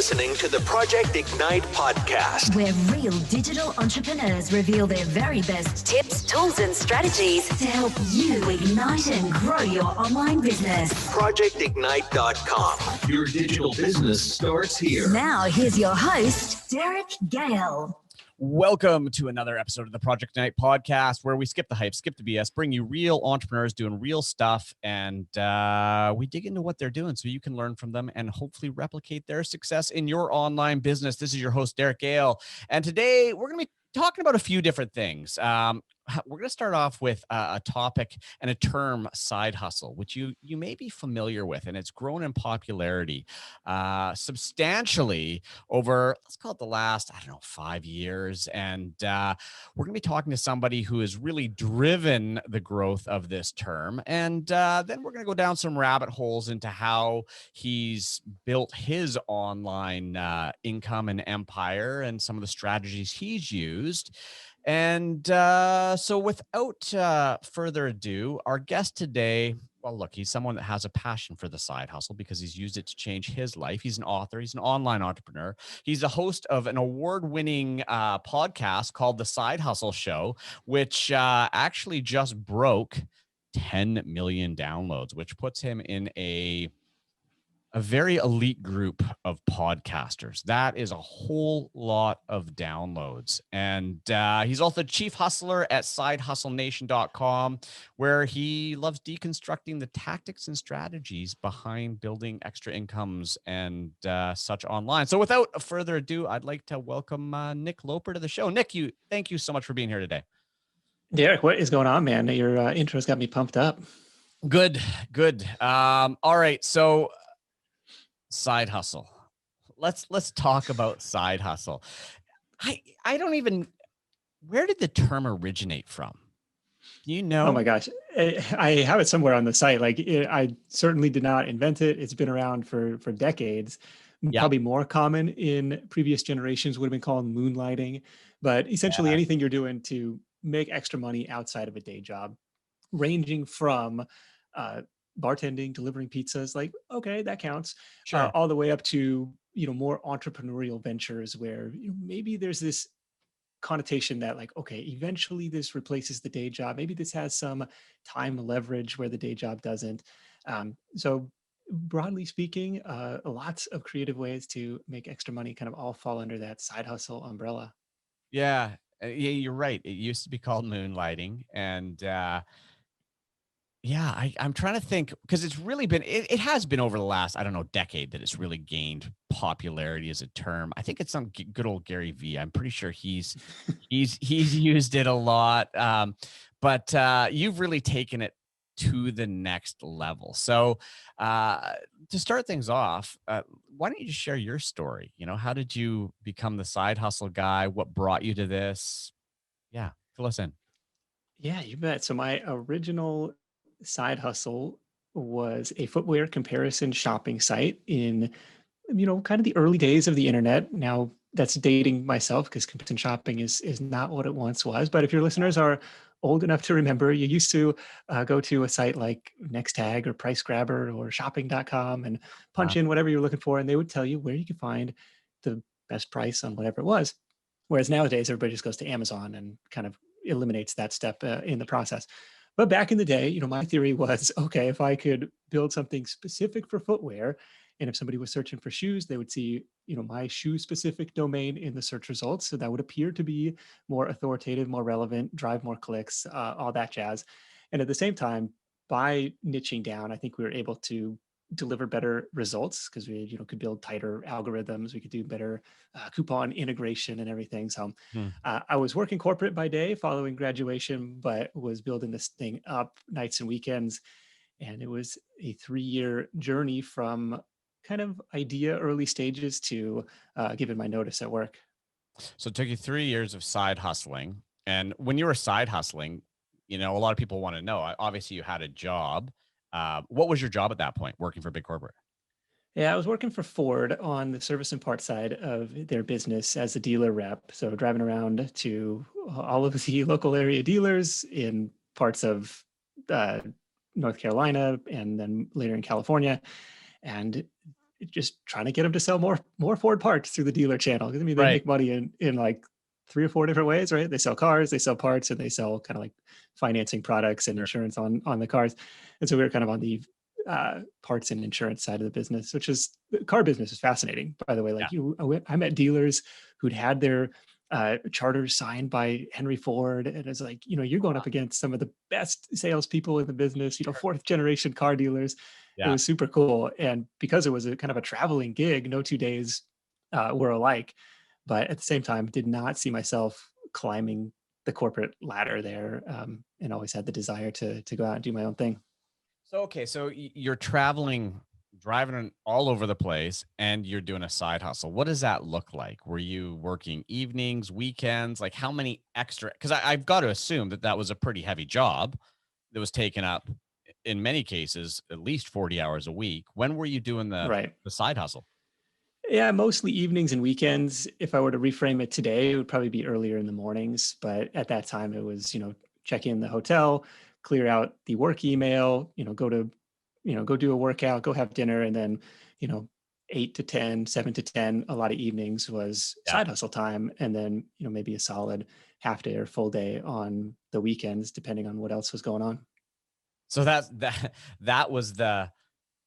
listening to the Project Ignite podcast, where real digital entrepreneurs reveal their very best tips, tools, and strategies to help you ignite and grow your online business. ProjectIgnite.com. Your digital business starts here. Now, here's your host, Derek Gale. Welcome to another episode of the Project Ignite podcast, where we skip the hype, skip the BS, bring you real entrepreneurs doing real stuff, and we dig into what they're doing so you can learn from them and hopefully replicate their success in your online business. This is your host, Derek Gale, and today we're going to be talking about a few different things. We're going to start off with a topic and a term, side hustle, which you may be familiar with, and it's grown in popularity substantially over, let's call it the last, 5 years. And we're going to be talking to somebody who has really driven the growth of this term. And then we're going to go down some rabbit holes into how he's built his online income and empire and some of the strategies he's used. And so without further ado, our guest today, well, look, he's someone that has a passion for the side hustle because he's used it to change his life. He's an author. He's an online entrepreneur. He's a host of an award-winning podcast called The Side Hustle Show, which actually just broke 10 million downloads, which puts him in a very elite group of podcasters. That is a whole lot of downloads. And he's also chief hustler at sidehustlenation.com, where he loves deconstructing the tactics and strategies behind building extra incomes and such online. So without further ado, I'd like to welcome Nick Loper to the show. Nick, thank you so much for being here today. Derek, what is going on, man? Your intro's got me pumped up. Good. All right. So side hustle. Let's talk about side hustle. I don't even, where did the term originate from? You know? Oh my gosh. I have it somewhere on the site. I certainly did not invent it. It's been around for decades. Yeah. Probably more common in previous generations would have been called moonlighting, but essentially anything you're doing to make extra money outside of a day job, ranging from bartending, delivering pizzas, okay, that counts. Sure. All the way up to, more entrepreneurial ventures where maybe there's this connotation that okay, eventually this replaces the day job. Maybe this has some time leverage where the day job doesn't. So broadly speaking, lots of creative ways to make extra money kind of all fall under that side hustle umbrella. Yeah, you're right. It used to be called moonlighting, and yeah, I'm trying to think, because it's really been, it has been over the last, decade that it's really gained popularity as a term. I think it's some good old Gary V. I'm pretty sure he's used it a lot. But you've really taken it to the next level. So to start things off, why don't you just share your story? How did you become the side hustle guy? What brought you to this? Yeah, fill us in. Yeah, you bet. So my original side hustle was a footwear comparison shopping site in, kind of the early days of the internet. Now that's dating myself because comparison shopping is not what it once was. But if your listeners are old enough to remember, you used to go to a site like NextTag or Price Grabber or shopping.com and punch in whatever you're looking for, and they would tell you where you could find the best price on whatever it was. Whereas nowadays, everybody just goes to Amazon and kind of eliminates that step in the process. But back in the day, my theory was, okay, if I could build something specific for footwear, and if somebody was searching for shoes, they would see, my shoe specific domain in the search results. So that would appear to be more authoritative, more relevant, drive more clicks, all that jazz. And at the same time, by niching down, I think we were able to deliver better results because we could build tighter algorithms. We could do better coupon integration and everything. So I was working corporate by day following graduation, but was building this thing up nights and weekends. And it was a 3-year journey from kind of idea early stages to giving my notice at work. So it took you 3 years of side hustling. And when you were side hustling, a lot of people want to know, obviously you had a job. What was your job at that point, working for a big corporate? Yeah, I was working for Ford on the service and parts side of their business as a dealer rep. So driving around to all of the local area dealers in parts of North Carolina and then later in California. And just trying to get them to sell more Ford parts through the dealer channel. 'Cause, I mean, they Right. make money in like 3 or 4 different ways, right? They sell cars, they sell parts, and they sell kind of like financing products and Sure. insurance on the cars. And so we were kind of on the parts and insurance side of the business, which is the car business is fascinating, by the way. Yeah. Like I met dealers who'd had their charters signed by Henry Ford, and it's like, you're going up against some of the best salespeople in the business, fourth generation car dealers. It Yeah. was super cool, and because it was a kind of a traveling gig, no 2 days were alike. But at the same time, did not see myself climbing the corporate ladder there, and always had the desire to go out and do my own thing. So, okay. So you're traveling, driving all over the place, and you're doing a side hustle. What does that look like? Were you working evenings, weekends? Like how many extra? Because I've got to assume that that was a pretty heavy job that was taken up in many cases, at least 40 hours a week. When were you doing Right. the side hustle? Yeah, mostly evenings and weekends. If I were to reframe it today, it would probably be earlier in the mornings. But at that time, it was, check in the hotel, clear out the work email, go do a workout, go have dinner, and then, you know, 8 to 10, 7 to 10, a lot of evenings was Yeah. side hustle time. And then, maybe a solid half day or full day on the weekends, depending on what else was going on. So that was the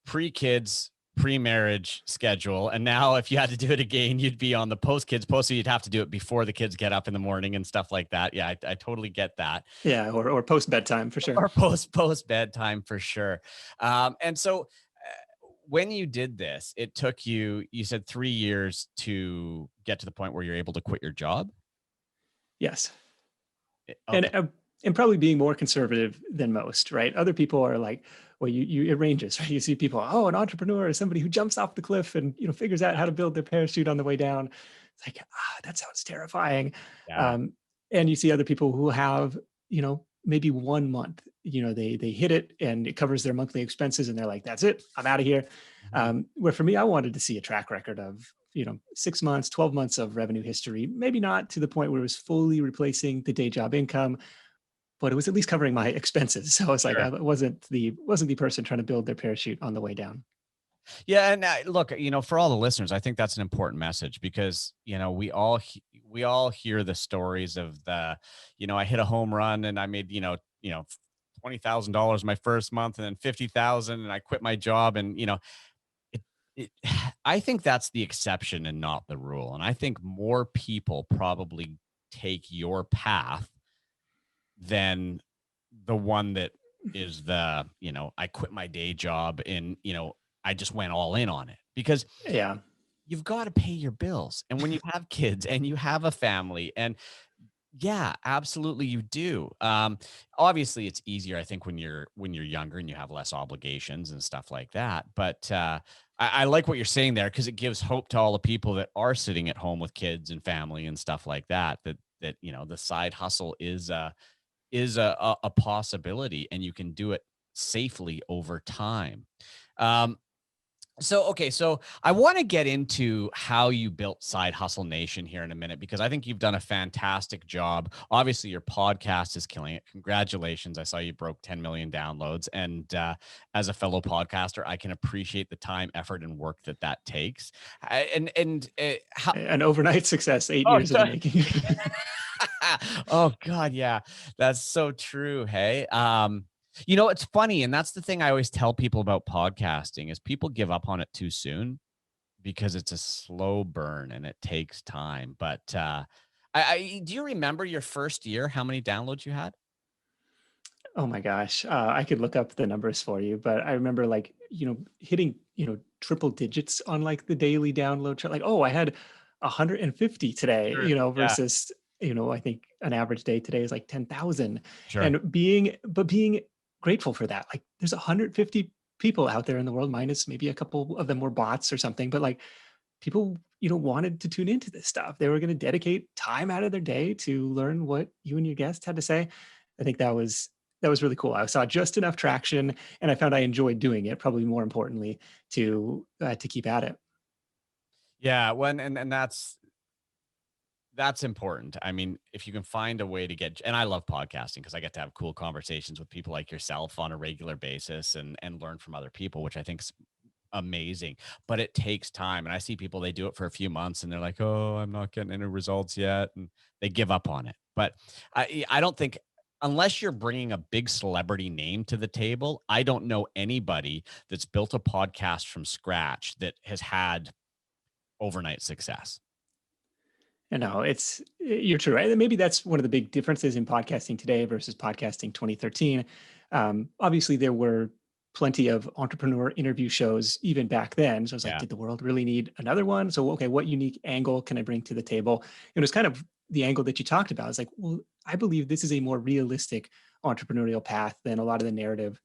pre-kids, pre-marriage schedule. And now if you had to do it again, you'd be on the post-kids post, so you'd have to do it before the kids get up in the morning and stuff like that. Yeah, I totally get that. Yeah. Or post bedtime for sure. Or post bedtime for sure. And so when you did this, it took you said 3 years to get to the point where you're able to quit your job. Yes. and Okay. uh, and probably being more conservative than most, right? Other people are like, well, it ranges, right? You see people, oh, an entrepreneur is somebody who jumps off the cliff and figures out how to build their parachute on the way down. It's like, that sounds terrifying. Yeah. Um, and you see other people who have, maybe 1 month, they hit it and it covers their monthly expenses, and they're like, that's it, I'm out of here. Mhm. Where for me, I wanted to see a track record of 6 months, 12 months of revenue history, maybe not to the point where it was fully replacing the day job income, but it was at least covering my expenses. So it's like Sure. I wasn't the person trying to build their parachute on the way down. Yeah, and look, for all the listeners, I think that's an important message because we all hear the stories of I hit a home run and I made $20,000 my first month and then 50,000 and I quit my job and it, it I think that's the exception and not the rule, and I think more people probably take your path than the one that is I quit my day job and, I just went all in on it because Yeah. you've got to pay your bills. And when you have kids and you have a family and yeah, absolutely you do. Obviously it's easier, I think, when you're younger and you have less obligations and stuff like that. But I like what you're saying there because it gives hope to all the people that are sitting at home with kids and family and stuff like that, that the side hustle is a possibility and you can do it safely over time. Um, so I want to get into how you built Side Hustle Nation here in a minute because I think you've done a fantastic job. Obviously, your podcast is killing it. Congratulations! I saw you broke 10 million downloads, and as a fellow podcaster, I can appreciate the time, effort, and work that takes. How? An overnight success, 8 Oh, years in the making. oh God, yeah, that's so true. Hey, it's funny, and that's the thing I always tell people about podcasting is people give up on it too soon because it's a slow burn and it takes time. But I do you remember your first year? How many downloads you had? Oh my gosh. I could look up the numbers for you, but I remember like, hitting, triple digits on like the daily download chart. Like, oh, I had 150 today, Sure. Yeah, versus, I think an average day today is like 10,000. sure. And being grateful for that. Like there's 150 people out there in the world, minus maybe a couple of them were bots or something, but like people, wanted to tune into this stuff. They were going to dedicate time out of their day to learn what you and your guest had to say. I think that was really cool. I saw just enough traction, and I found I enjoyed doing it. Probably more importantly, to keep at it. Yeah, when and that's important. I mean, if you can find a way to get, and I love podcasting because I get to have cool conversations with people like yourself on a regular basis and learn from other people, which I think is amazing, but it takes time. And I see people, they do it for a few months and they're like, oh, I'm not getting any results yet. And they give up on it. But I don't think, unless you're bringing a big celebrity name to the table, I don't know anybody that's built a podcast from scratch that has had overnight success. And no, you're true. Right? Maybe that's one of the big differences in podcasting today versus podcasting 2013. Obviously, there were plenty of entrepreneur interview shows even back then. So I was like, Yeah. did the world really need another one? So, okay, what unique angle can I bring to the table? And it was kind of the angle that you talked about. It's like, well, I believe this is a more realistic entrepreneurial path than a lot of the narrative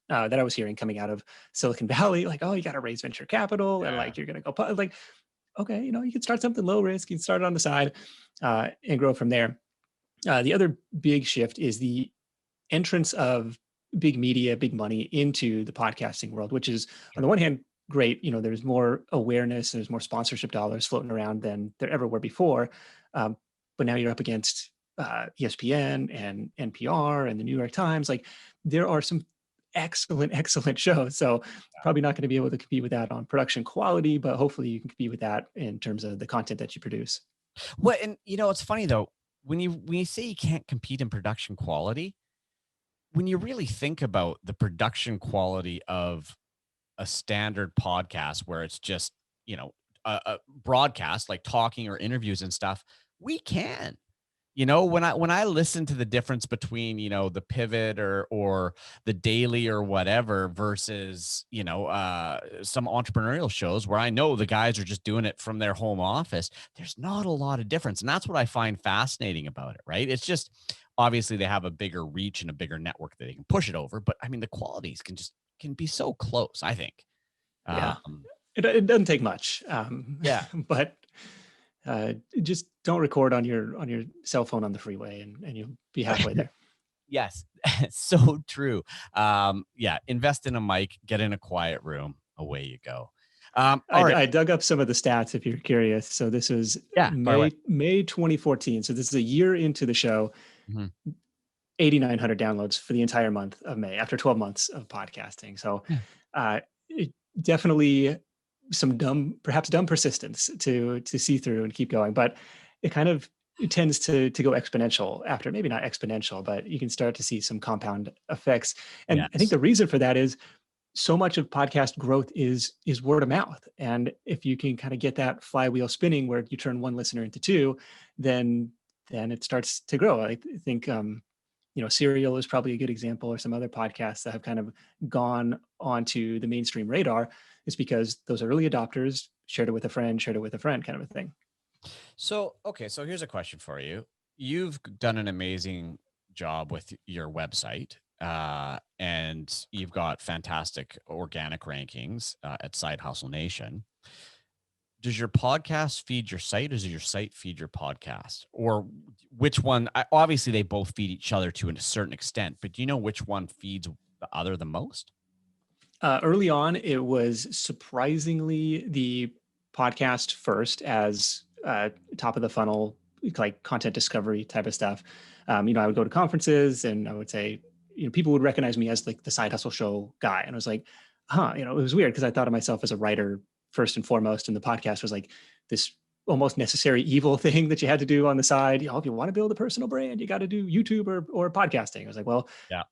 that I was hearing coming out of Silicon Valley. Like, oh, you got to raise venture capital and Yeah. like you're going to go like, okay, you can start something low risk, you can start on the side and grow from there. The other big shift is the entrance of big media, big money into the podcasting world, which is on the one hand, great. There's more awareness, there's more sponsorship dollars floating around than there ever were before. But now you're up against ESPN and NPR and the New York Times. Like there are some excellent shows. So probably not going to be able to compete with that on production quality, but hopefully you can compete with that in terms of the content that you produce. Well, and it's funny though, when you say you can't compete in production quality, when you really think about the production quality of a standard podcast where it's just, a broadcast like talking or interviews and stuff, we can. When I listen to the difference between, the Pivot or the Daily or whatever versus, some entrepreneurial shows where I know the guys are just doing it from their home office, there's not a lot of difference. And that's what I find fascinating about it, right? It's just obviously they have a bigger reach and a bigger network that they can push it over. But I mean, the qualities can be so close, I think. Yeah. Um, It doesn't take much, yeah. but just don't record on your cell phone on the freeway, and you'll be halfway there. Yes, so true. Yeah, invest in a mic, get in a quiet room, away you go. All right. I dug up some of the stats if you're curious. So this was Yeah, fire away. May 2014. So this is a year into the show. Mhm. 8,900 downloads for the entire month of May after 12 months of podcasting. So Yeah. it definitely perhaps dumb persistence to see through and keep going. But it tends to go exponential after, maybe not exponential, but you can start to see some compound effects. And I think Yes. the reason for that is so much of podcast growth is word of mouth. And if you can kind of get that flywheel spinning where you turn one listener into two, then it starts to grow. I think Serial is probably a good example, or some other podcasts that have kind of gone onto the mainstream radar. Is because those early adopters shared it with a friend, kind of a thing. So, okay, so here's a question for you. You've done an amazing job with your website, and you've got fantastic organic rankings at Side Hustle Nation. Does your podcast feed your site, or does your site feed your podcast? Or which one? Obviously, they both feed each other to a certain extent, but do you know which one feeds the other the most? Early on, it was surprisingly the podcast first as top of the funnel, like content discovery type of stuff. I would go to conferences and I would say, people would recognize me as like the Side Hustle Show guy. And I was like, it was weird because I thought of myself as a writer first and foremost. And the podcast was like this almost necessary evil thing that you had to do on the side. If you want to build a personal brand, you got to do YouTube or podcasting. I was like, well, Yeah.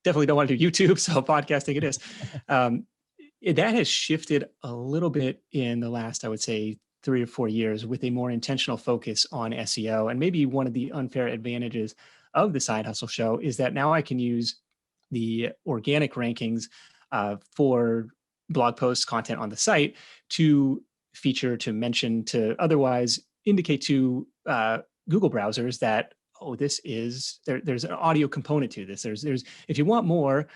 definitely don't want to do YouTube, so podcasting it is. That has shifted a little bit in the last, I would say, 3 or 4 years with a more intentional focus on SEO. And maybe one of the unfair advantages of the Side Hustle Show is that now I can use the organic rankings for blog posts, content on the site to feature, to mention, to otherwise indicate to Google browsers that, oh, this is there's an audio component to this. There's if you want more,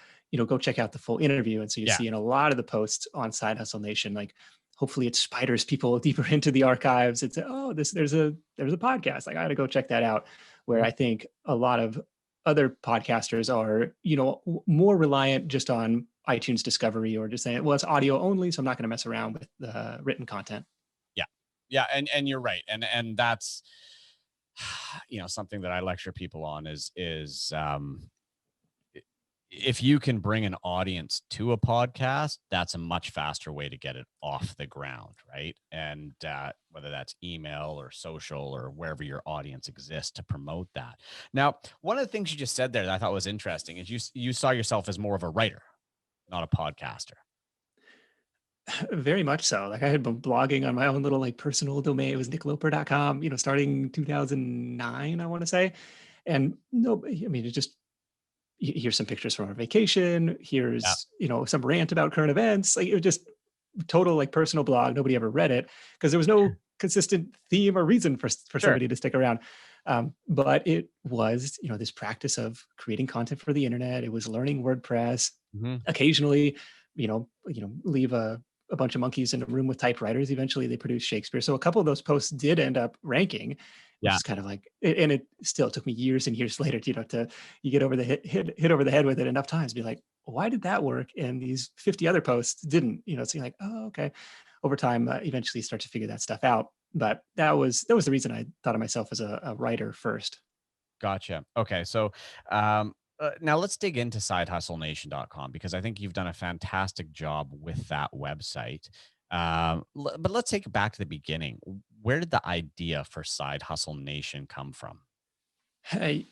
go check out the full interview. And so you see in a lot of the posts on Side Hustle Nation, like hopefully it spiders people deeper into the archives. It's there's a podcast. Like I got to go check that out. Where I think a lot of other podcasters are, more reliant just on iTunes discovery or just saying, well, it's audio only, so I'm not going to mess around with the written content. Yeah, and you're right, and that's something that I lecture people on is if you can bring an audience to a podcast, that's a much faster way to get it off the ground, right? And whether that's email or social or wherever your audience exists to promote that. Now, one of the things you just said there that I thought was interesting is you saw yourself as more of a writer, not a podcaster. Very much so. Like I had been blogging on my own little like personal domain. It was nickloper.com, starting 2009, I want to say. And no, I mean, it just, here's some pictures from our vacation. Yeah, Here's, some rant about current events. Like it was just total like personal blog. Nobody ever read it because there was no consistent theme or reason for sure. somebody to stick around. But it was, this practice of creating content for the internet. It was learning WordPress. Mm-hmm. Occasionally, leave a bunch of monkeys in a room with typewriters. Eventually, they produced Shakespeare. So a couple of those posts did end up ranking, which Yeah. is kind of like, and it still took me years and years later, to you get over the hit over the head with it enough times, be like, why did that work? And these 50 other posts didn't, so you're like, oh, okay. Over time, eventually start to figure that stuff out. But that was the reason I thought of myself as a writer first. Gotcha. Okay. So now let's dig into sidehustlenation.com because I think you've done a fantastic job with that website. But let's take it back to the beginning. Where did the idea for Side Hustle Nation come from?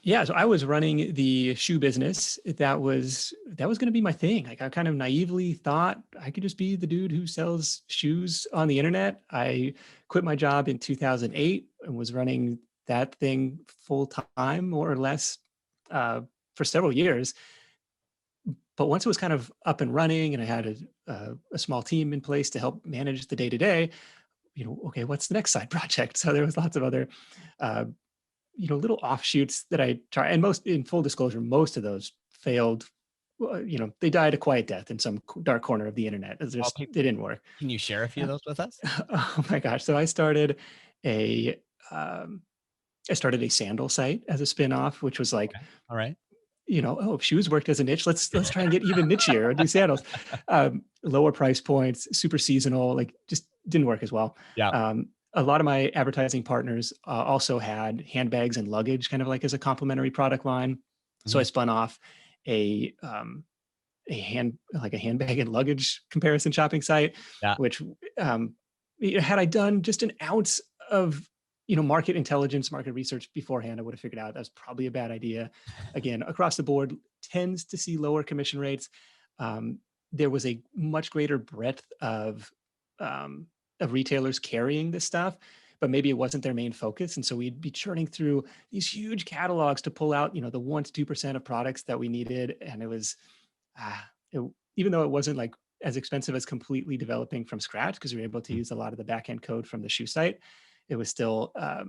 Yeah, so I was running the shoe business. That was going to be my thing. Like I kind of naively thought I could just be the dude who sells shoes on the internet. I quit my job in 2008 and was running that thing full time, more or less, for several years. But once it was kind of up and running, and I had a small team in place to help manage the day to day, okay, what's the next side project? So there was lots of other uh, little offshoots that I try, and most, in full disclosure, most of those failed. They died a quiet death in some dark corner of the internet. Okay. They didn't work. Can you share a few of those with us? Oh my gosh! So I started a um, a sandal site as a spin-off, which was like, Okay. All right. oh, if shoes worked as a niche, let's try and get even nichier and do sandals. Lower price points, super seasonal, like just didn't work as well. Yeah. A lot of my advertising partners also had handbags and luggage kind of like as a complementary product line. So I Mhm. spun off a handbag and luggage comparison shopping site, Yeah. which had I done just an ounce of market intelligence, market research beforehand, I would have figured out that's probably a bad idea. Again, across the board, tends to see lower commission rates. There was a much greater breadth of retailers carrying this stuff, but maybe it wasn't their main focus. And so we'd be churning through these huge catalogs to pull out, the 1 to 2% of products that we needed. And it was, even though it wasn't like as expensive as completely developing from scratch, because we were able to Mm. use a lot of the backend code from the shoe site, it was still, I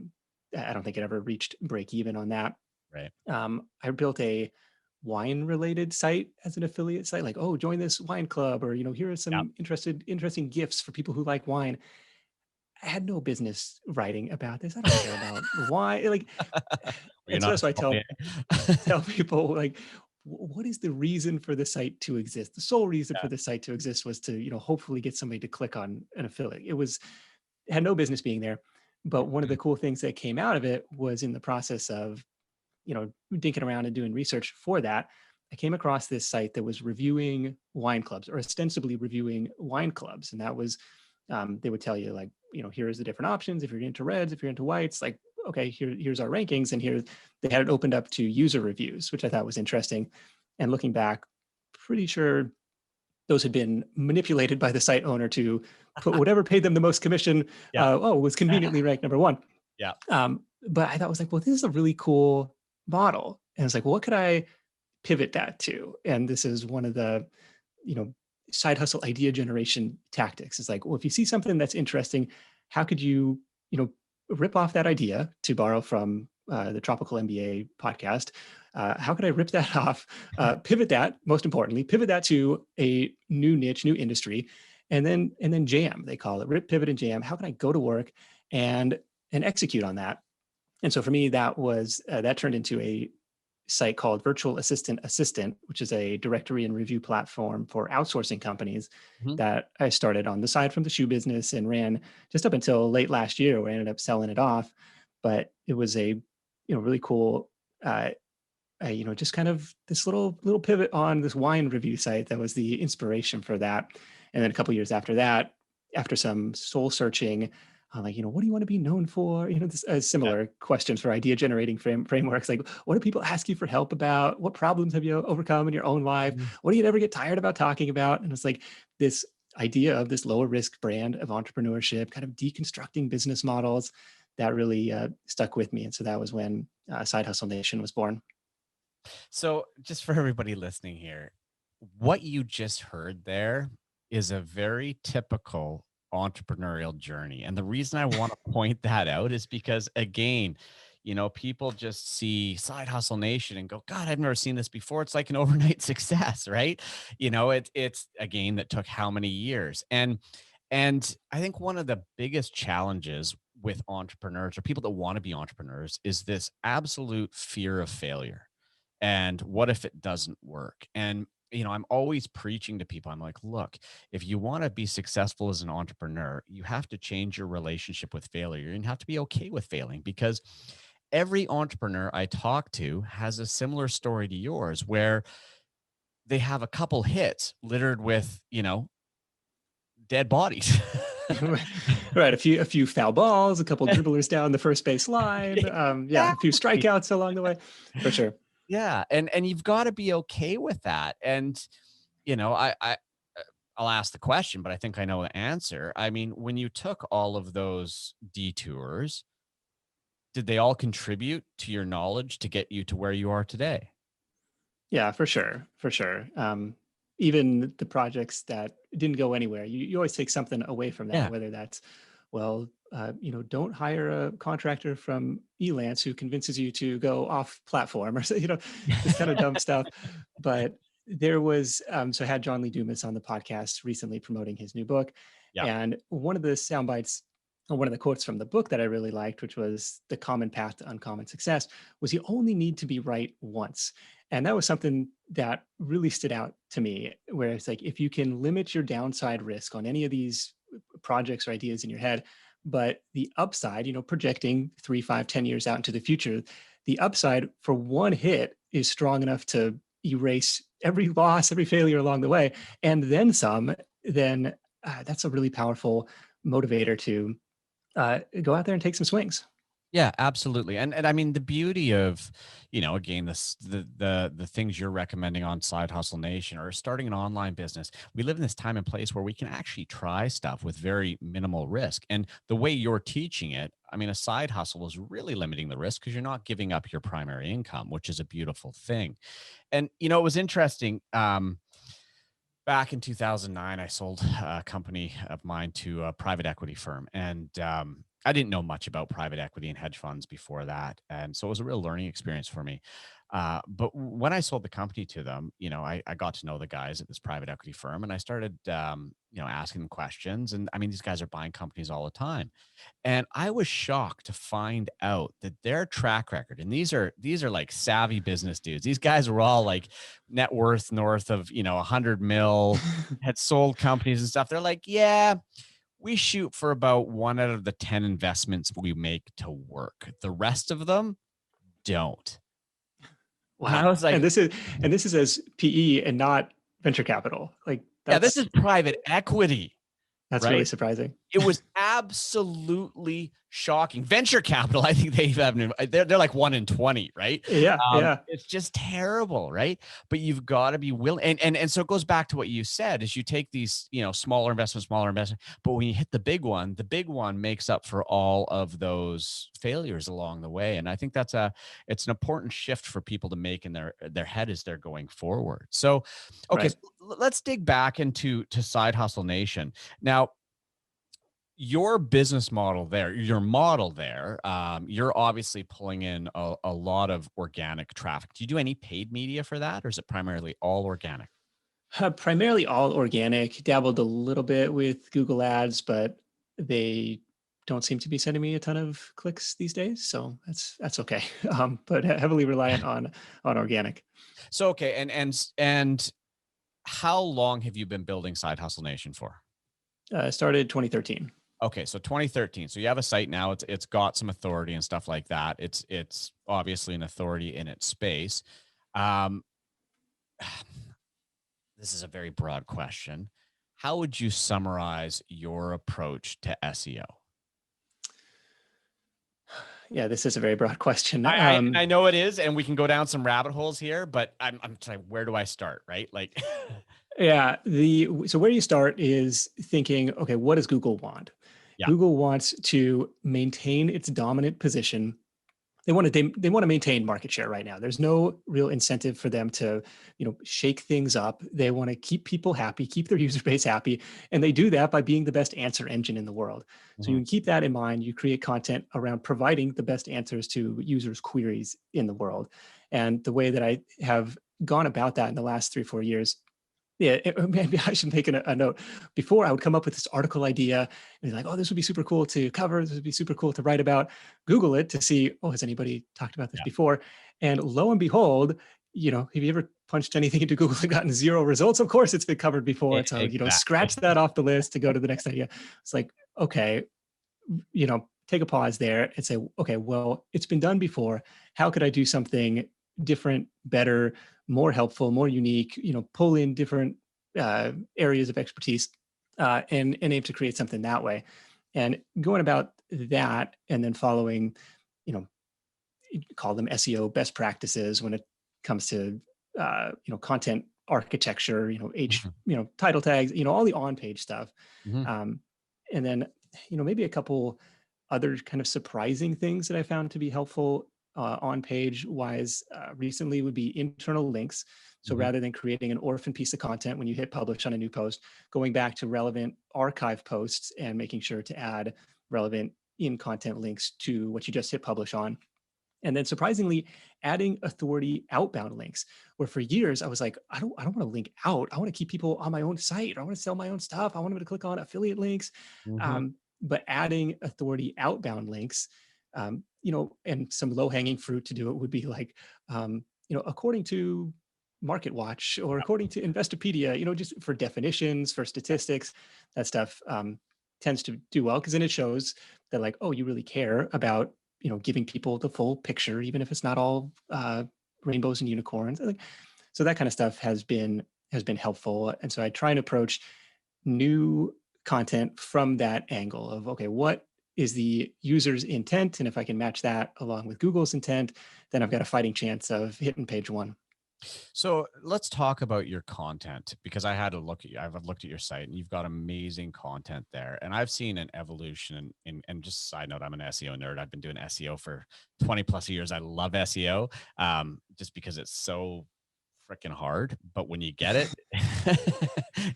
don't think it ever reached break even on that. Right. I built a wine related site as an affiliate site, like, oh, join this wine club, or here are Yeah. some interesting gifts for people who like wine. I had no business writing about this. I don't care about wine. Like, Well, you're and so not that's why I a tell people, like, what is the reason for the site to exist? The sole reason Yeah. for the site to exist was to, hopefully get somebody to click on an affiliate. It had no business being there. But one of the cool things that came out of it was, in the process of, dinking around and doing research for that, I came across this site that was reviewing wine clubs, or ostensibly reviewing wine clubs. And that was, they would tell you, like, here's the different options. If you're into reds, if you're into whites, like, okay, here's our rankings. And here they had it opened up to user reviews, which I thought was interesting. And looking back, pretty sure those had been manipulated by the site owner to put whatever paid them the most commission. Yeah. Was conveniently ranked number one. Yeah. But I thought, was like, well, this is a really cool model. And it's like, well, what could I pivot that to? And this is one of the, side hustle idea generation tactics. It's like, well, if you see something that's interesting, how could you, rip off that idea, to borrow from the Tropical MBA podcast? How could I rip that off, pivot that, most importantly, pivot that to a new niche, new industry, and then jam, they call it, rip, pivot, and jam. How can I go to work and execute on that? And so for me, that turned into a site called Virtual Assistant, which is a directory and review platform for outsourcing companies Mhm. that I started on the side from the shoe business and ran just up until late last year, where I ended up selling it off. But it was a really cool just kind of this little pivot on this wine review site that was the inspiration for that. And then a couple years after that, after some soul searching, like, what do you want to be known for? This, similar questions for idea generating frameworks. Like, what do people ask you for help about? What problems have you overcome in your own life? Mhm. What do you never get tired about talking about? And it's like this idea of this lower risk brand of entrepreneurship, kind of deconstructing business models that really stuck with me. And so that was when Side Hustle Nation was born. So just for everybody listening here, what you just heard there is a very typical entrepreneurial journey. And the reason I want to point that out is because, again, people just see Side Hustle Nation and go, God, I've never seen this before. It's like an overnight success, right? It's a game that took how many years? And I think one of the biggest challenges with entrepreneurs or people that want to be entrepreneurs is this absolute fear of failure. And what if it doesn't work? And I'm always preaching to people. I'm like, look, if you want to be successful as an entrepreneur, you have to change your relationship with failure and have to be okay with failing, because every entrepreneur I talk to has a similar story to yours, where they have a couple hits littered with, dead bodies. Right, a few foul balls, a couple dribblers down the first base line, a few Exactly. strikeouts along the way, for sure. Yeah, and you've got to be okay with that. And I'll ask the question, but I think I know the answer. I mean, when you took all of those detours, did they all contribute to your knowledge to get you to where you are today? Yeah, for sure, for sure. Even the projects that didn't go anywhere, you always take something away from that, Yeah. whether that's, well, don't hire a contractor from Elance who convinces you to go off platform, or this kind of dumb stuff. But there was, so I had John Lee Dumas on the podcast recently promoting his new book, Yeah. and one of the sound bites, or one of the quotes from the book that I really liked, which was the common path to uncommon success, was you only need to be right once. And that was something that really stood out to me, where it's like, if you can limit your downside risk on any of these projects or ideas in your head, but the upside, projecting 3, 5, 10 years out into the future, the upside for one hit is strong enough to erase every loss, every failure along the way, and then some, then that's a really powerful motivator to go out there and take some swings. Yeah, absolutely. And I mean, the beauty of, again, the things you're recommending on Side Hustle Nation or starting an online business, we live in this time and place where we can actually try stuff with very minimal risk. And the way you're teaching it, I mean, a side hustle is really limiting the risk because you're not giving up your primary income, which is a beautiful thing. And it was interesting. Back in 2009, I sold a company of mine to a private equity firm, and I didn't know much about private equity and hedge funds before that, and so it was a real learning experience for me. But when I sold the company to them, I got to know the guys at this private equity firm, and I started, asking them questions. And I mean, these guys are buying companies all the time, and I was shocked to find out that their track record, and these are like savvy business dudes. These guys were all like net worth north of 100 mil, had sold companies and stuff. They're like, yeah, we shoot for about 1 out of the 10 investments we make to work. The rest of them don't. And I Wow. was like, And this is as PE and not venture capital. Like yeah, this that's is private equity, that's really right? surprising. It was absolutely shocking. Venture capital, I think they have, they're like 1 in 20, right? Yeah, yeah. It's just terrible, right? But you've got to be willing. And so it goes back to what you said, is you take these, smaller investments, but when you hit the big one makes up for all of those failures along the way. And I think it's an important shift for people to make in their head as they're going forward. So, okay, Right. so let's dig back into Side Hustle Nation. Now, your business model there, your model there, you're obviously pulling in a lot of organic traffic. Do you do any paid media for that, or is it primarily all organic? Primarily all organic, dabbled a little bit with Google Ads, but they don't seem to be sending me a ton of clicks these days. So that's okay. But heavily reliant on organic. So, okay, and how long have you been building Side Hustle Nation for? Started 2013. Okay, so 2013. So you have a site now. It's got some authority and stuff like that. It's obviously an authority in its space. Um, this is a very broad question. How would you summarize your approach to SEO? Yeah, this is a very broad question. I know it is, and we can go down some rabbit holes here, but I'm trying, where do I start, right? Like, Yeah, so where you start is thinking, okay, what does Google want? yeah. Google wants to maintain its dominant position. They want to maintain market share right now. There's no real incentive for them to, shake things up. They want to keep people happy, keep their user base happy, and they do that by being the best answer engine in the world. So you Mhm. can keep that in mind. You create content around providing the best answers to users' queries in the world. And the way that I have gone about that in the last 3 or 4 years, yeah, maybe I should make a note. Before, I would come up with this article idea and be like, oh, this would be super cool to cover. This would be super cool to write about. Google it to see, oh, has anybody talked about this Yeah. before? And lo and behold, have you ever punched anything into Google and gotten 0 results? Of course, it's been covered before. So, Exactly. scratch that off the list to go to the next idea. It's like, okay, take a pause there and say, okay, well, it's been done before. How could I do something different, better, more helpful, more unique? Pull in different areas of expertise and aim to create something that way. And going about that, and then following, you know, call them SEO best practices when it comes to content architecture, Mhm. title tags, all the on-page stuff. Mhm. Um, and then maybe a couple other kind of surprising things that I found to be helpful on page wise recently would be internal links. So Mhm. rather than creating an orphan piece of content when you hit publish on a new post, going back to relevant archive posts and making sure to add relevant in content links to what you just hit publish on. And then surprisingly, adding authority outbound links, where for years I was like, I don't want to link out. I want to keep people on my own site. Or I want to sell my own stuff. I want them to click on affiliate links. Mhm. But adding authority outbound links, and some low hanging fruit to do it would be like, according to Market Watch or according to Investopedia, just for definitions, for statistics, that stuff tends to do well because then it shows that like, oh, you really care about giving people the full picture, even if it's not all rainbows and unicorns. So that kind of stuff has been helpful. And so I try and approach new content from that angle of, okay, what is the user's intent? And if I can match that along with Google's intent, then I've got a fighting chance of hitting page one. So let's talk about your content, because I had to look at you. I've looked at your site and you've got amazing content there. And I've seen an evolution and just side note, I'm an SEO nerd. I've been doing SEO for 20 plus years. I love SEO just because it's so freaking hard. But when you get it,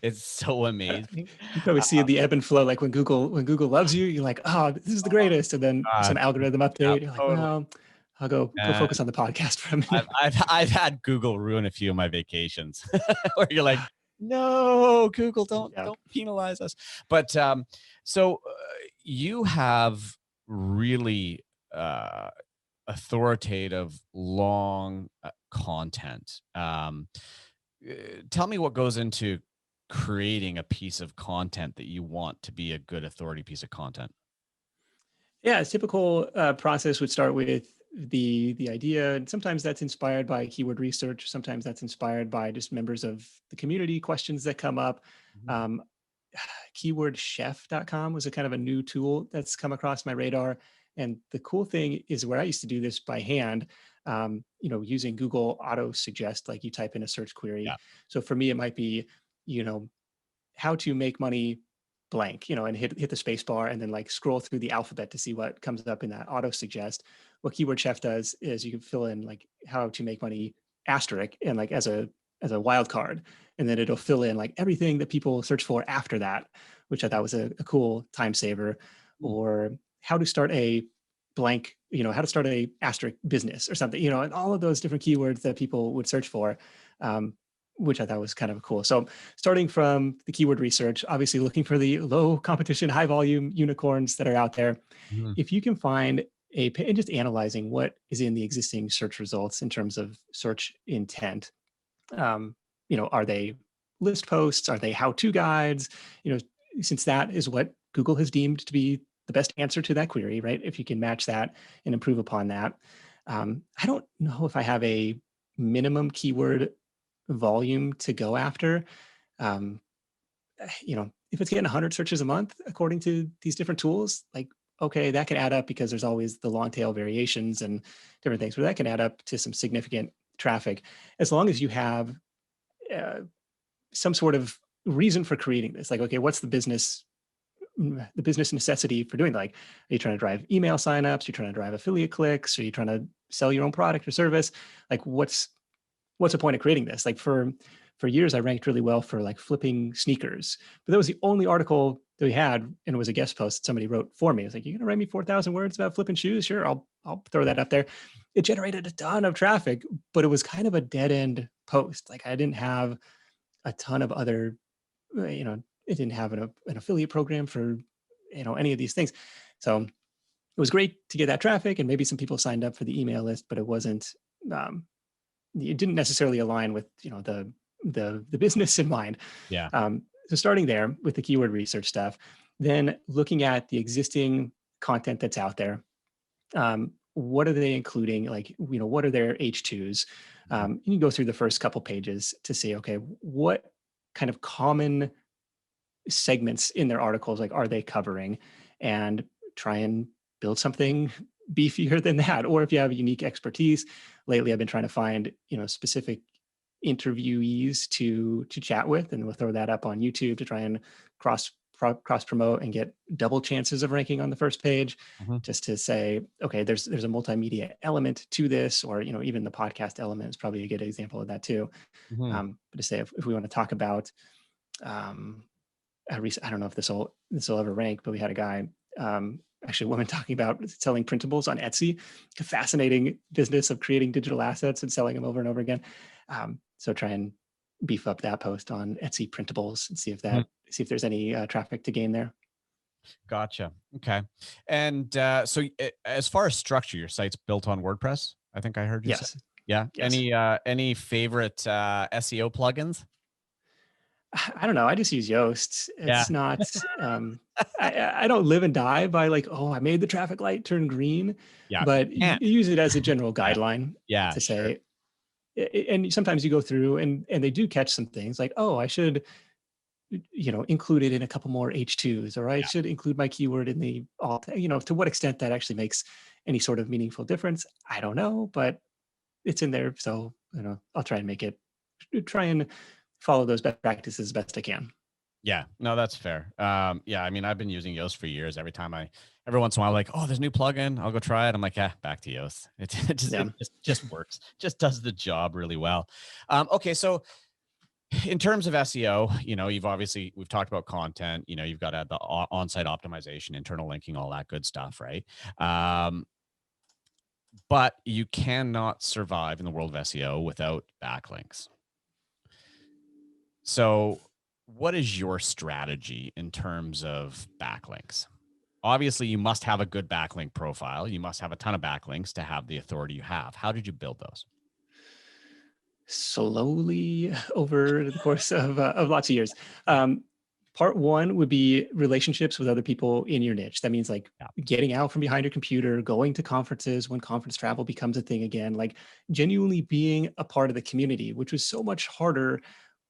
it's so amazing. You probably see the ebb and flow. Like when Google loves you, you're like, oh, this is the greatest. And then God, some algorithm yeah, update, you're like, totally. well, I'll go And focus on the podcast for a I've, minute. I've had Google ruin a few of my vacations where you're like, no, Google, Yeah. don't penalize us. But so you have really authoritative, long content. Tell me what goes into creating a piece of content that you want to be a good authority piece of content. Yeah, a typical process would start with the idea, and sometimes that's inspired by keyword research. Sometimes that's inspired by just members of the community, questions that come up. Mhm. Um, keywordchef.com was a kind of a new tool that's come across my radar. And the cool thing is where I used to do this by hand, using Google auto suggest, like you type in a search query. Yeah. So for me, it might be, you know, how to make money blank, and hit the space bar and then like scroll through the alphabet to see what comes up in that auto suggest. What Keyword Chef does is you can fill in like how to make money asterisk and like as a wild card, and then it'll fill in like everything that people search for after that, which I thought was a cool time saver. Hmm. Or how to start a blank, how to start a asterisk business or something, and all of those different keywords that people would search for. Um, which I thought was kind of cool. So starting from the keyword research, obviously looking for the low competition, high volume unicorns that are out there. Mhm. If you can find and just analyzing what is in the existing search results in terms of search intent. Um, are they list posts? Are they how-to guides? You know, since that is what Google has deemed to be the best answer to that query, right? If you can match that and improve upon that. I don't know if I have a minimum keyword volume to go after. Um, if it's getting 100 searches a month, according to these different tools, like, okay, that can add up because there's always the long tail variations and different things, but that can add up to some significant traffic as long as you have uh, some sort of reason for creating this. Like, okay, what's the business necessity for doing that? Like, are you trying to drive email signups? Are you trying to drive affiliate clicks? Are you trying to sell your own product or service? Like, what's the point of creating this? Like, for years, I ranked really well for like flipping sneakers, but that was the only article that we had, and it was a guest post that somebody wrote for me. It's like, "You gonna write me 4,000 words about flipping shoes? Sure, I'll throw that up there." It generated a ton of traffic, but it was kind of a dead end post. Like, I didn't have a ton of other, it didn't have an affiliate program for any of these things. So it was great to get that traffic, and maybe some people signed up for the email list, but it wasn't. Um, it didn't necessarily align with the business in mind. Yeah. So starting there with the keyword research stuff, then looking at the existing content that's out there. What are they including? Like, what are their H2s? You can go through the first couple pages to see, okay, what kind of common segments in their articles, like, are they covering, and try and build something beefier than that. Or if you have unique expertise, lately I've been trying to find, specific interviewees to chat with, and we'll throw that up on YouTube to try and cross promote and get double chances of ranking on the first page, Mhm. just to say, okay, there's a multimedia element to this, or even the podcast element is probably a good example of that too. Mhm. But to say, if we want to talk about I don't know if this will ever rank, but we had a guy, actually a woman, talking about selling printables on Etsy, a fascinating business of creating digital assets and selling them over and over again. So try and beef up that post on Etsy printables and see if there's any traffic to gain there. Gotcha. Okay. And as far as structure, your site's built on WordPress, I think I heard you say. Yes. Yeah. Yes. Any favorite SEO plugins? I don't know. I just use Yoast. Yeah. It's not. I don't live and die by like, oh, I made the traffic light turn green, Yeah. but You can't. use it as a general Yeah. guideline Yeah. to Sure. say. And sometimes you go through and they do catch some things like, oh, I should include it in a couple more H2s, or I Yeah. should include my keyword in the alt. To what extent that actually makes any sort of meaningful difference, I don't know, but it's in there. So I'll try and try and follow those best practices best I can. Yeah, no, that's fair. Yeah, I mean, I've been using Yoast for years. Every once in a while, like, oh, there's a new plugin, I'll go try it. I'm like, back to Yoast. Yeah. It just works, just does the job really well. Okay, so in terms of SEO, we've talked about content. You've got to have the on-site optimization, internal linking, all that good stuff, right? But you cannot survive in the world of SEO without backlinks. So, what is your strategy in terms of backlinks? Obviously, you must have a good backlink profile. You must have a ton of backlinks to have the authority you have. How did you build those? Slowly over the course of lots of years. Part one would be relationships with other people in your niche. That means like Yeah. getting out from behind your computer, going to conferences when conference travel becomes a thing again, like genuinely being a part of the community, which was so much harder,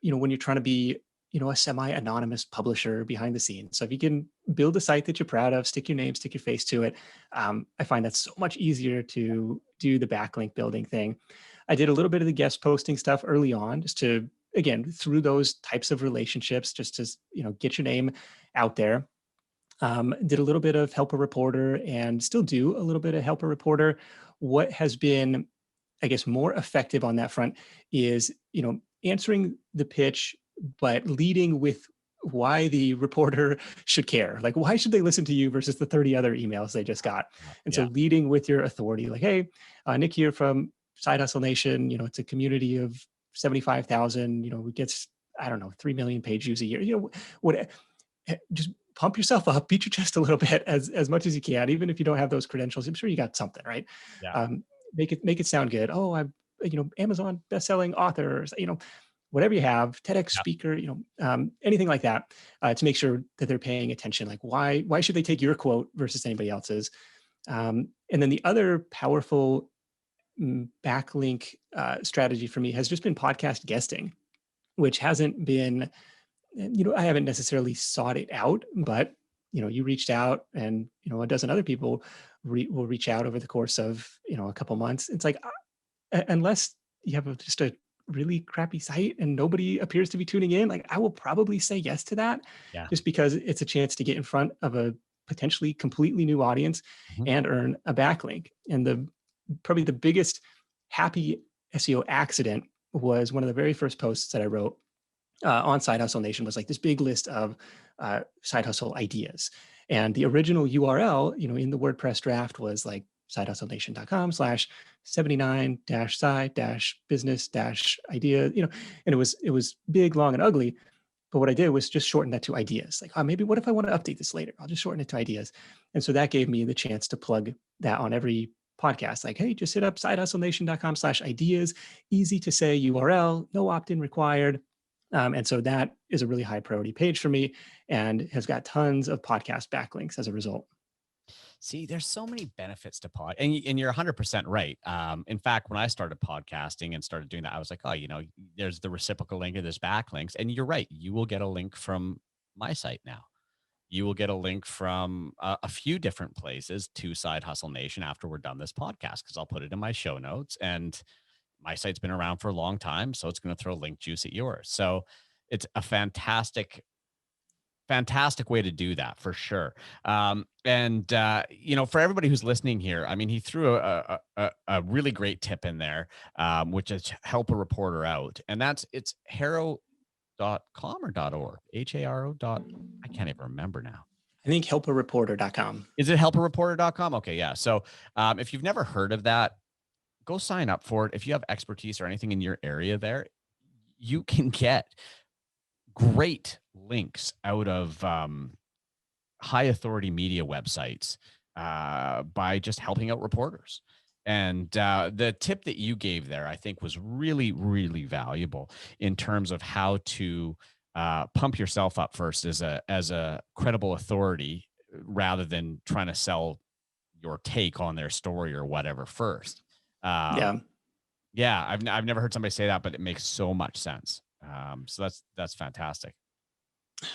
when you're trying to be, a semi-anonymous publisher behind the scenes. So if you can build a site that you're proud of, stick your name, stick your face to it, I find that's so much easier to do the backlink building thing. I did a little bit of the guest posting stuff early on, just to, again, through those types of relationships, just to, get your name out there. Did a little bit of Helper Reporter, and still do a little bit of Helper Reporter. What has been, I guess, more effective on that front is, answering the pitch, but leading with why the reporter should care. Like, why should they listen to you versus the 30 other emails they just got? And so Yeah. leading with your authority, like, hey, Nick here from Side Hustle Nation, it's a community of 75,000, who gets, I don't know, 3 million page views a year, what, just pump yourself up, beat your chest a little bit as much as you can, even if you don't have those credentials. I'm sure you got something, right? Yeah. Make it sound good. Oh, I'm, Amazon best-selling author, whatever you have, TEDx Yeah. speaker, anything like that, to make sure that they're paying attention. Like, why should they take your quote versus anybody else's? And then the other powerful backlink strategy for me has just been podcast guesting, which hasn't been, I haven't necessarily sought it out, but you reached out, and a dozen other people will reach out over the course of a couple months. It's like, unless you have just a really crappy site and nobody appears to be tuning in, like I will probably say yes to that, Yeah. just because it's a chance to get in front of a potentially completely new audience Mhm. and earn a backlink. And probably the biggest happy SEO accident was one of the very first posts that I wrote on Side Hustle Nation, was like this big list of side hustle ideas. And the original URL, in the WordPress draft was like sidehustlenation.com/79 side business idea, and it was big, long, and ugly. But what I did was just shorten that to ideas. Like, oh, maybe what if I want to update this later? I'll just shorten it to ideas. And so that gave me the chance to plug that on every podcast. Like, hey, just hit up sidehustlenation.com/ideas. Easy to say URL, no opt-in required. And so that is a really high priority page for me, and has got tons of podcast backlinks as a result. See, there's so many benefits to and you're 100% right. In fact, when I started podcasting and started doing that, I was like, oh, there's the reciprocal link and there's backlinks. And you're right. You will get a link from my site now. You will get a link from a few different places to Side Hustle Nation after we're done this podcast, because I'll put it in my show notes. And my site's been around for a long time, so it's going to throw link juice at yours. So it's a fantastic way to do that, for sure. And for everybody who's listening here, I mean, he threw a really great tip in there, which is help a reporter out. And it's haro.com or .org, HARO. I can't even remember now. I think helpareporter.com. Is it helpareporter.com? Okay. Yeah. So if you've never heard of that, go sign up for it. If you have expertise or anything in your area there, you can get great links out of high authority media websites by just helping out reporters. And the tip that you gave there, I think, was really, really valuable in terms of how to pump yourself up first as a credible authority, rather than trying to sell your take on their story or whatever first. Yeah. Yeah, I've never heard somebody say that, but it makes so much sense. So that's fantastic.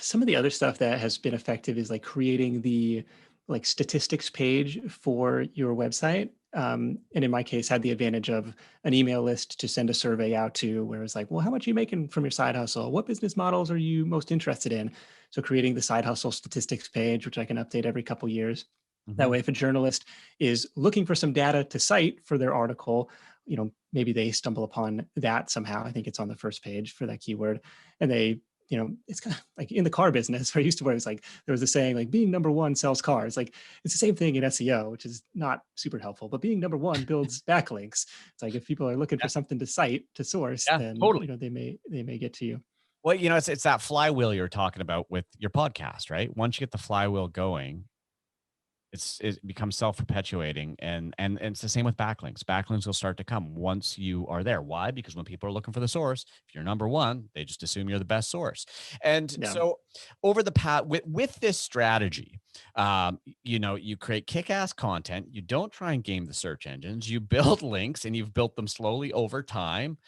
Some of the other stuff that has been effective is like creating the statistics page for your website. And in my case, had the advantage of an email list to send a survey out to, where it's like, well, how much are you making from your side hustle? What business models are you most interested in? So creating the side hustle statistics page, which I can update every couple years. That way, if a journalist is looking for some data to cite for their article, maybe they stumble upon that somehow. I think it's on the first page for that keyword. And they, it's kind of like in the car business, where I used to, where it's like, there was a saying like, being number one sells cars. Like, it's the same thing in SEO, which is not super helpful, but being number one builds backlinks. It's like, if people are looking for something to cite, to source, then, Totally. they may get to you. Well, it's that flywheel you're talking about with your podcast, right? Once you get the flywheel going, it becomes self-perpetuating, and it's the same with backlinks. Backlinks will start to come once you are there. Why? Because when people are looking for the source, if you're number one, they just assume you're the best source. And so over the past, with this strategy, you create kick-ass content. You don't try and game the search engines. You build links, and you've built them slowly over time,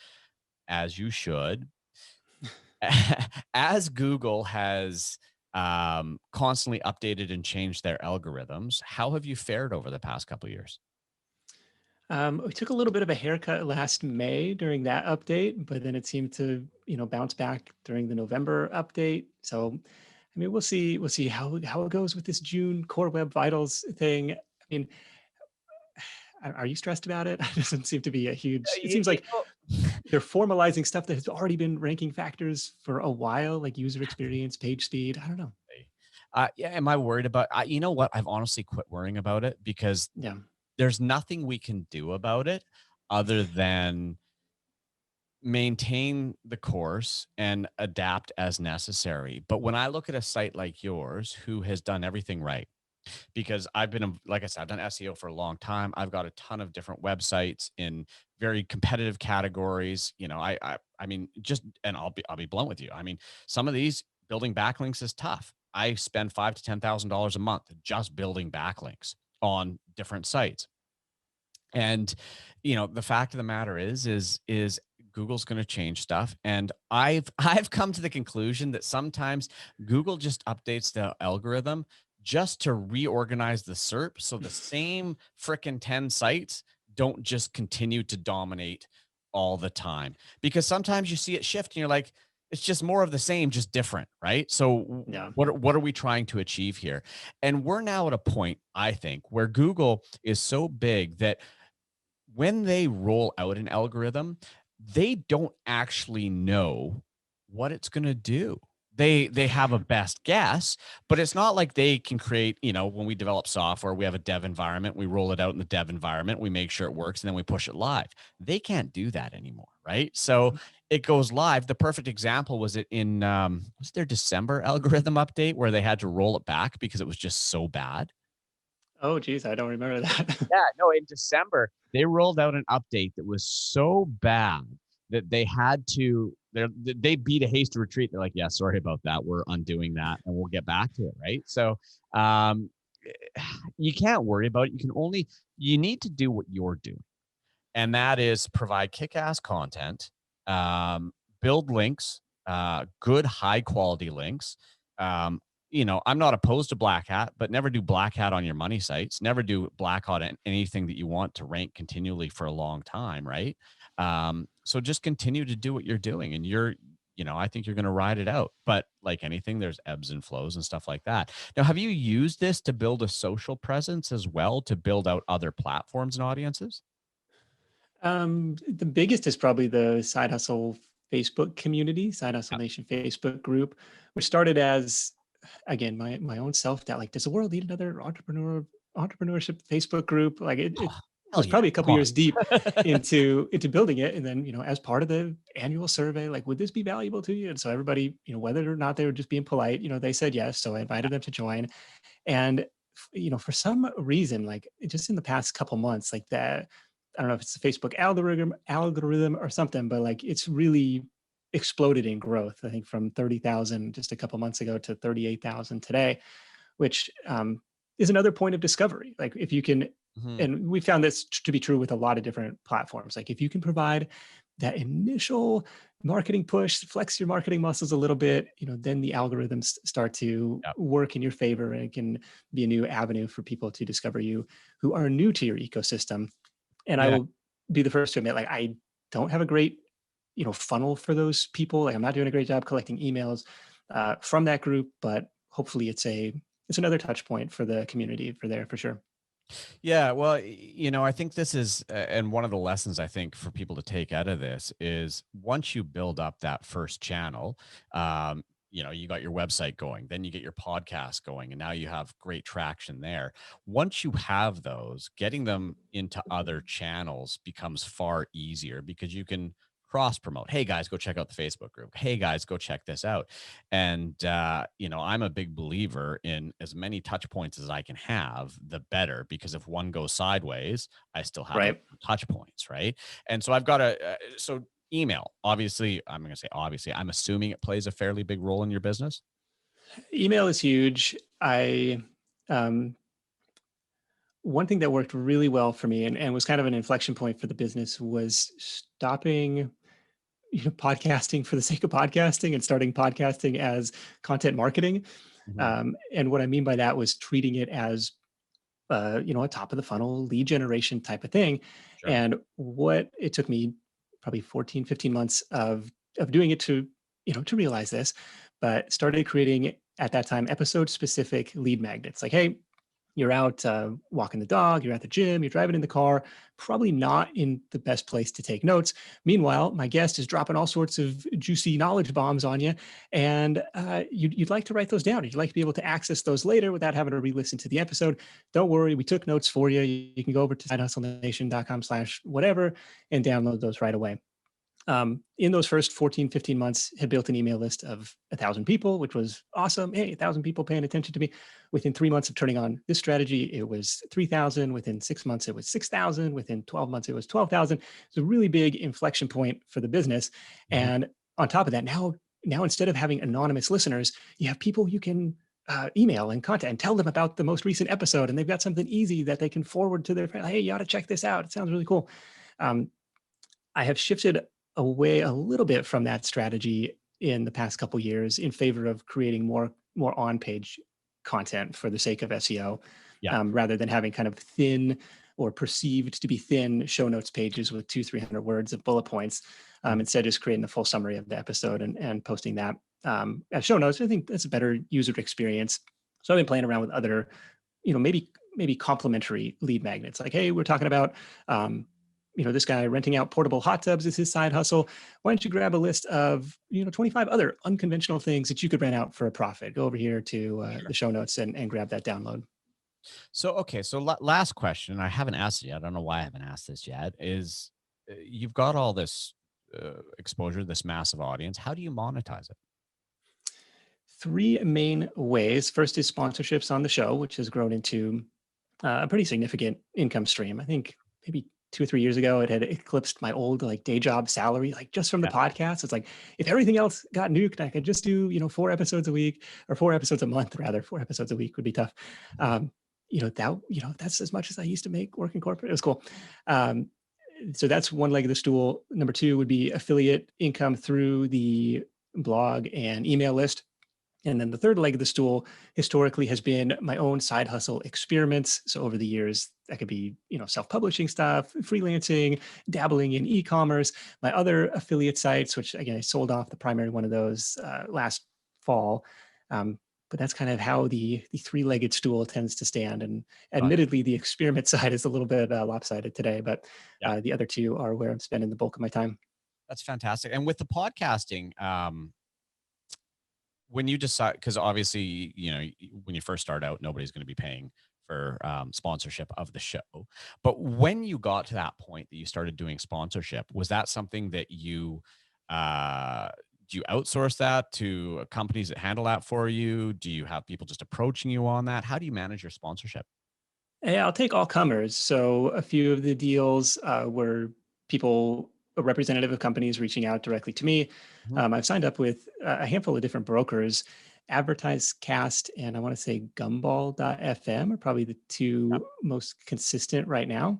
as you should. As Google has constantly updated and changed their algorithms, how have you fared over the past couple of years? We took a little bit of a haircut last May during that update, but then it seemed to, bounce back during the November update. So, I mean, we'll see how it goes with this June Core Web Vitals thing. I mean, are you stressed about it? It doesn't seem to be a huge. It seems like they're formalizing stuff that has already been ranking factors for a while, like user experience, page speed. I don't know. Yeah, am I worried about? You know what? I've honestly quit worrying about it, because there's nothing we can do about it other than maintain the course and adapt as necessary. But when I look at a site like yours, who has done everything right, because I've been, like I said, I've done SEO for a long time. I've got a ton of different websites in very competitive categories. I mean, and I'll be blunt with you. I mean, some of these, building backlinks is tough. I spend $5,000 to $10,000 a month just building backlinks on different sites. And, the fact of the matter is Google's going to change stuff. And I've come to the conclusion that sometimes Google just updates the algorithm just to reorganize the SERP. So the same frickin' 10 sites don't just continue to dominate all the time, because sometimes you see it shift and you're like, it's just more of the same, just different, right? So Yeah. what are we trying to achieve here? And we're now at a point, I think, where Google is so big that when they roll out an algorithm, they don't actually know what it's going to do. They have a best guess, but it's not like they can create, when we develop software, we have a dev environment, we roll it out in the dev environment, we make sure it works, and then we push it live. They can't do that anymore, right? So it goes live. The perfect example was it in was their December algorithm update where they had to roll it back because it was just so bad. Oh, geez, I don't remember that. Yeah, no, in December, they rolled out an update that was so bad that they had to, they beat a hasty retreat. They're like, yeah, sorry about that. We're undoing that and we'll get back to it. Right. So um, you can't worry about it. You need to do what you're doing. And that is provide kick-ass content, build links, good high quality links. I'm not opposed to black hat, but never do black hat on your money sites. Never do black hat on anything that you want to rank continually for a long time, right? So just continue to do what you're doing, and I think you're going to ride it out. But like anything, there's ebbs and flows and stuff like that. Now, have you used this to build a social presence as well, to build out other platforms and audiences? The biggest is probably the Side Hustle Facebook community, Side Hustle Nation Facebook group, which started as, again, my own self doubt. Like, does the world need another entrepreneurship Facebook group? Like, it Hell was yeah. probably a couple Come on. years deep into building it, and then as part of the annual survey, like, would this be valuable to you? And so everybody, whether or not they were just being polite, they said yes. So I invited them to join, and for some reason, like just in the past couple months, like that, I don't know if it's the Facebook algorithm or something, but like it's really exploded in growth. I think from 30,000 just a couple months ago to 38,000 today, which is another point of discovery. Like if you can, Mhm. and we found this to be true with a lot of different platforms. Like if you can provide that initial marketing push, flex your marketing muscles a little bit, then the algorithms start to Yep. work in your favor, and it can be a new avenue for people to discover you who are new to your ecosystem. And I Yeah. will be the first to admit, like, I don't have a great, funnel for those people. Like, I'm not doing a great job collecting emails from that group, but hopefully it's another touch point for the community for there for sure. Yeah, well, I think this is, and one of the lessons I think for people to take out of this is once you build up that first channel, you got your website going, then you get your podcast going, and now you have great traction there. Once you have those, getting them into other channels becomes far easier because you can cross promote. Hey guys, go check out the Facebook group. Hey guys, go check this out. And I'm a big believer in as many touch points as I can have, the better, because if one goes sideways, I still have Right. touch points, right? And so I've got so email, obviously, I'm going to say obviously, I'm assuming it plays a fairly big role in your business. Email is huge. Um, One thing that worked really well for me, and was kind of an inflection point for the business, was stopping podcasting for the sake of podcasting and starting podcasting as content marketing. Mhm. And what I mean by that was treating it as a top of the funnel lead generation type of thing. Sure. And what it took me probably 14, 15 months of doing it to realize this, but started creating at that time episode specific lead magnets. Like, hey, you're out walking the dog, you're at the gym, you're driving in the car, probably not in the best place to take notes. Meanwhile, my guest is dropping all sorts of juicy knowledge bombs on you, and you'd like to write those down. You'd like to be able to access those later without having to re-listen to the episode. Don't worry, we took notes for you. You can go over to sidehustlenation.com/whatever and download those right away. In those first 14, 15 months, had built an email list of 1,000 people, which was awesome. Hey, 1,000 people paying attention to me. Within 3 months of turning on this strategy, it was 3,000. Within 6 months, it was 6,000. Within 12 months, it was 12,000. It's a really big inflection point for the business. Mhm. And on top of that, now instead of having anonymous listeners, you have people you can email and content and tell them about the most recent episode. And they've got something easy that they can forward to their friend. Hey, you ought to check this out. It sounds really cool. Um, I have shifted away a little bit from that strategy in the past couple years in favor of creating more on-page content for the sake of SEO, rather than having kind of thin or perceived to be thin show notes pages with 200-300 words of bullet points. Instead, just creating the full summary of the episode and posting that as show notes. I think that's a better user experience. So I've been playing around with other, maybe complementary lead magnets. Like, hey, we're talking about this guy renting out portable hot tubs is his side hustle. Why don't you grab a list of 25 other unconventional things that you could rent out for a profit? Go over here to the show notes and grab that download. So, okay. So last question, I haven't asked it yet. I don't know why I haven't asked this yet, is you've got all this exposure, this massive audience. How do you monetize it? Three main ways. First is sponsorships on the show, which has grown into a pretty significant income stream. I think maybe 2 or 3 years ago, it had eclipsed my old day job salary, just from the podcast. It's like, if everything else got nuked, I could just do, 4 episodes a week, or 4 episodes a month, rather. 4 episodes a week would be tough. That's as much as I used to make working corporate. It was cool. So that's one leg of the stool. Number 2 would be affiliate income through the blog and email list. And then the third leg of the stool historically has been my own side hustle experiments. So over the years, that could be, self-publishing stuff, freelancing, dabbling in e-commerce, my other affiliate sites, which again, I sold off the primary one of those last fall. But that's kind of how the three-legged stool tends to stand. And admittedly, the experiment side is a little bit lopsided today, but the other two are where I'm spending the bulk of my time. That's fantastic. And with the podcasting, when you decide, because obviously, when you first start out, nobody's going to be paying for sponsorship of the show. But when you got to that point that you started doing sponsorship, was that something that do you outsource that to companies that handle that for you? Do you have people just approaching you on that? How do you manage your sponsorship? Yeah, I'll take all comers. So a few of the deals were a representative of companies reaching out directly to me. I've signed up with a handful of different brokers. Advertise Cast and I want to say Gumball.fm are probably the two most consistent right now.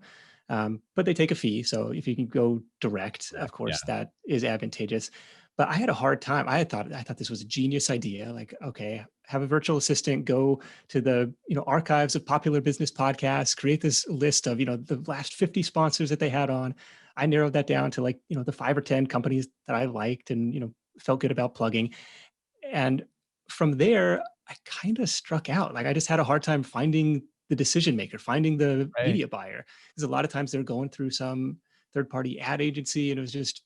But they take a fee. So if you can go direct, of course, that is advantageous. But I had a hard time. I thought this was a genius idea. Like, okay, have a virtual assistant go to the archives of popular business podcasts, create this list of the last 50 sponsors that they had on. I narrowed that down to the 5 or 10 companies that I liked and felt good about plugging. And from there, I kind of struck out. I just had a hard time finding the decision maker, finding the media buyer, because a lot of times they're going through some third-party ad agency, and it was just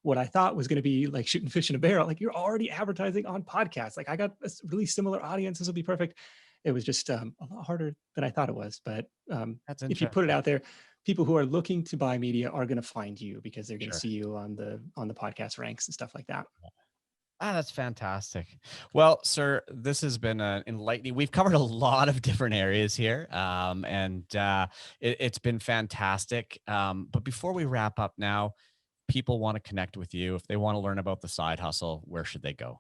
what I thought was going to be like shooting fish in a barrel. You're already advertising on podcasts. I got a really similar audience. This will be perfect. It was just a lot harder than I thought it was. But if you put it out there, people who are looking to buy media are going to find you because they're going to see you on the podcast ranks and stuff like that. That's fantastic. Well, sir, this has been enlightening. We've covered a lot of different areas here, and it's been fantastic. But before we wrap up now, people want to connect with you. If they want to learn about the side hustle, where should they go?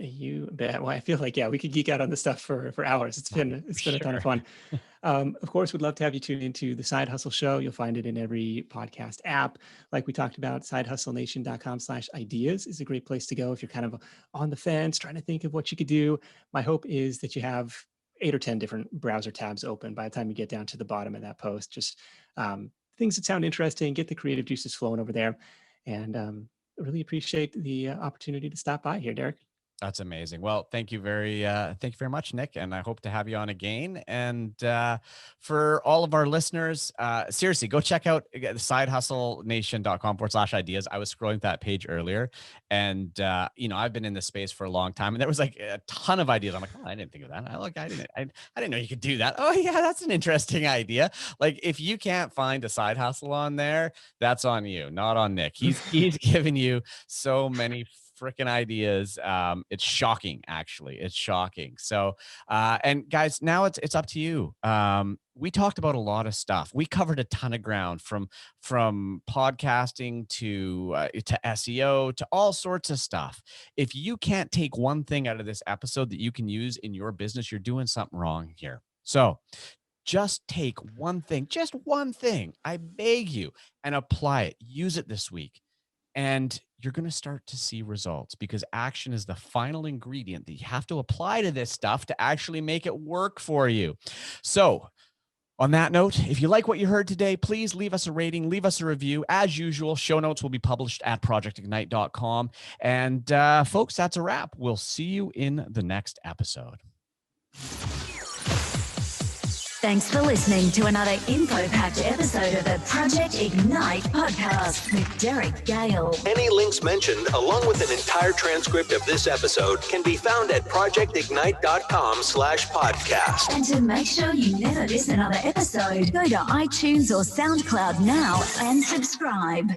You bet. Well, I feel like, we could geek out on this stuff for hours. It's been a ton of fun. Of course, we'd love to have you tune into the Side Hustle Show. You'll find it in every podcast app. Like we talked about, sidehustlenation.com/ideas is a great place to go if you're kind of on the fence, trying to think of what you could do. My hope is that you have 8 or 10 different browser tabs open by the time you get down to the bottom of that post. Just things that sound interesting, get the creative juices flowing over there. And really appreciate the opportunity to stop by here, Derek. That's amazing. Well, thank you very much, Nick. And I hope to have you on again. And for all of our listeners, seriously, go check out sidehustlenation.com/ideas. I was scrolling that page earlier, and I've been in this space for a long time, and there was a ton of ideas. I'm like, I didn't think of that. I didn't know you could do that. Oh yeah, that's an interesting idea. If you can't find a side hustle on there, that's on you, not on Nick. He's giving you so many freaking ideas. It's shocking, actually. It's shocking. So, and guys, now it's up to you. We talked about a lot of stuff. We covered a ton of ground from podcasting to SEO to all sorts of stuff. If you can't take one thing out of this episode that you can use in your business, you're doing something wrong here. So just take one thing, just one thing, I beg you, and apply it. Use it this week. And you're going to start to see results, because action is the final ingredient that you have to apply to this stuff to actually make it work for you. So on that note, if you like what you heard today, please leave us a rating, leave us a review. As usual, show notes will be published at projectignite.com. And folks, that's a wrap. We'll see you in the next episode. Thanks for listening to another info-packed episode of the Project Ignite podcast with Derek Gale. Any links mentioned, along with an entire transcript of this episode, can be found at projectignite.com/podcast. And to make sure you never miss another episode, go to iTunes or SoundCloud now and subscribe.